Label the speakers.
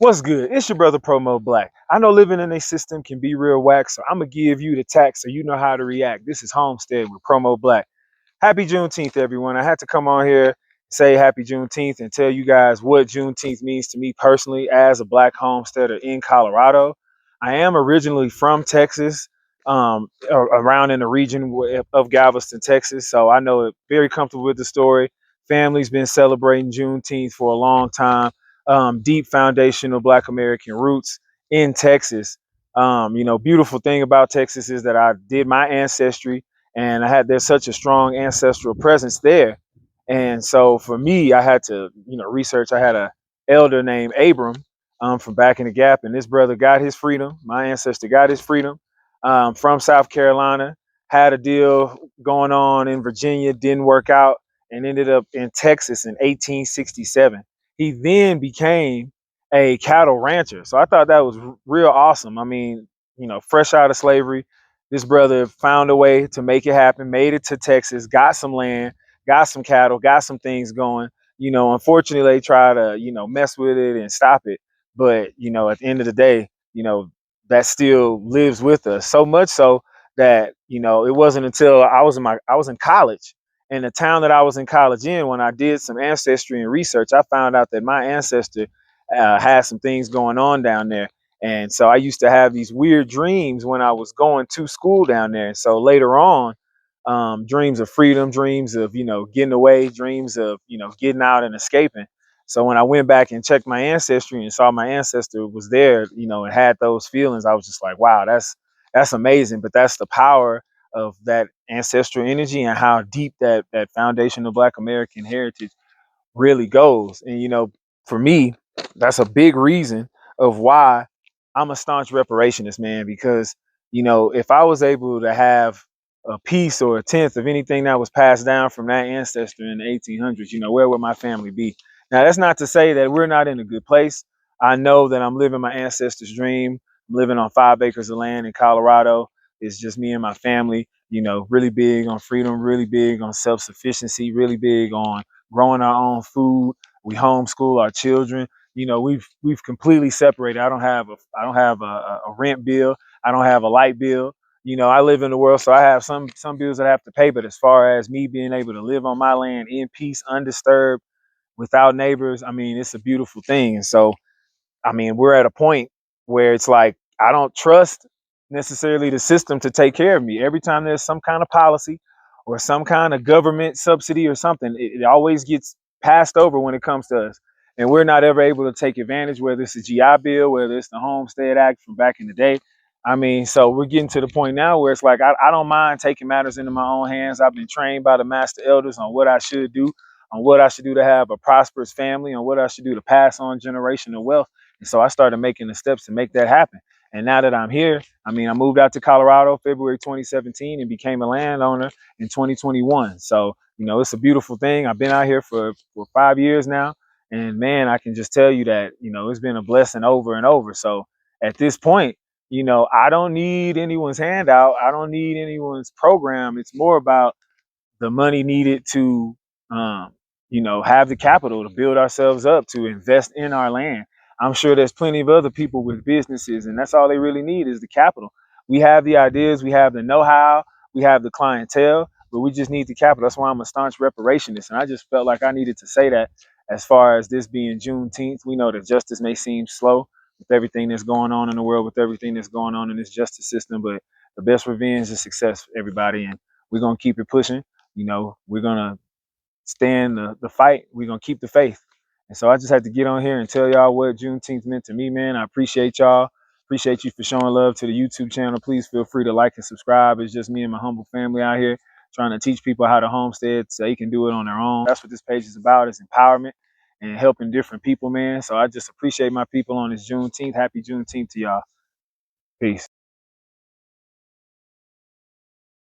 Speaker 1: What's good? It's your brother PromoatBlack. I know living in a system can be real whack, so I'm gonna give you the tax so you know how to react. This is Homestead with PromoatBlack. Happy Juneteenth, everyone. I had to come on here, say happy Juneteenth, and tell you guys what Juneteenth means to me personally as a black homesteader in Colorado. I am originally from Texas, around in the region of Galveston, Texas, so I know it very comfortable with the story. Family's been celebrating Juneteenth for a long time. Deep foundational Black American roots in Texas. Beautiful thing about Texas is that I did my ancestry and there's such a strong ancestral presence there. And so for me, I had to, research. I had a elder named Abram from back in the Gap, and this brother got his freedom. My ancestor got his freedom from South Carolina. Had a deal going on in Virginia, didn't work out, and ended up in Texas in 1867. He then became a cattle rancher. So I thought that was real awesome. I mean, fresh out of slavery, this brother found a way to make it happen, made it to Texas, got some land, got some cattle, got some things going. Unfortunately, they try to, mess with it and stop it. But, at the end of the day, that still lives with us. So much so that, it wasn't until I was in college, in the town that I was in college in, when I did some ancestry and research, I found out that my ancestor had some things going on down there. And so I used to have these weird dreams when I was going to school down there. So later on, dreams of freedom, dreams of, getting away, dreams of, getting out and escaping. So when I went back and checked my ancestry and saw my ancestor was there, and had those feelings, I was just like, wow, that's amazing. But that's the power of that ancestral energy and how deep that foundational Black American heritage really goes. And for me, that's a big reason of why I'm a staunch reparationist, man, because if I was able to have a piece or a tenth of anything that was passed down from that ancestor in the 1800s, where would my family be? Now, that's not to say that we're not in a good place. I know that I'm living my ancestors' dream. I'm living on 5 acres of land in Colorado. It's just me and my family, really big on freedom, really big on self-sufficiency, really big on growing our own food. We homeschool our children. We've completely separated. I don't have a rent bill. I don't have a light bill. I live in the world, so I have some bills that I have to pay. But as far as me being able to live on my land in peace, undisturbed, without neighbors, I mean, it's a beautiful thing. And so, I mean, we're at a point where it's like I don't trust necessarily the system to take care of me. Every time there's some kind of policy or some kind of government subsidy or something, it always gets passed over when it comes to us. And we're not ever able to take advantage, whether it's the GI Bill, whether it's the Homestead Act from back in the day. I mean, so we're getting to the point now where it's like I don't mind taking matters into my own hands. I've been trained by the master elders on what I should do, on what I should do to have a prosperous family, on what I should do to pass on generational wealth. And so I started making the steps to make that happen. And now that I'm here, I mean, I moved out to Colorado February 2017 and became a landowner in 2021. So, it's a beautiful thing. I've been out here for 5 years now. And man, I can just tell you that, it's been a blessing over and over. So at this point, I don't need anyone's handout. I don't need anyone's program. It's more about the money needed to, have the capital to build ourselves up, to invest in our land. I'm sure there's plenty of other people with businesses, and that's all they really need is the capital. We have the ideas, we have the know-how, we have the clientele, but we just need the capital. That's why I'm a staunch reparationist, and I just felt like I needed to say that. As far as this being Juneteenth, we know that justice may seem slow with everything that's going on in the world, with everything that's going on in this justice system, but the best revenge is success, everybody, and we're gonna keep it pushing. We're gonna stand the fight. We're gonna keep the faith. And so I just had to get on here and tell y'all what Juneteenth meant to me, man. I appreciate y'all. Appreciate you for showing love to the YouTube channel. Please feel free to like and subscribe. It's just me and my humble family out here trying to teach people how to homestead so they can do it on their own. That's what this page is about, is empowerment and helping different people, man. So I just appreciate my people on this Juneteenth. Happy Juneteenth to y'all. Peace.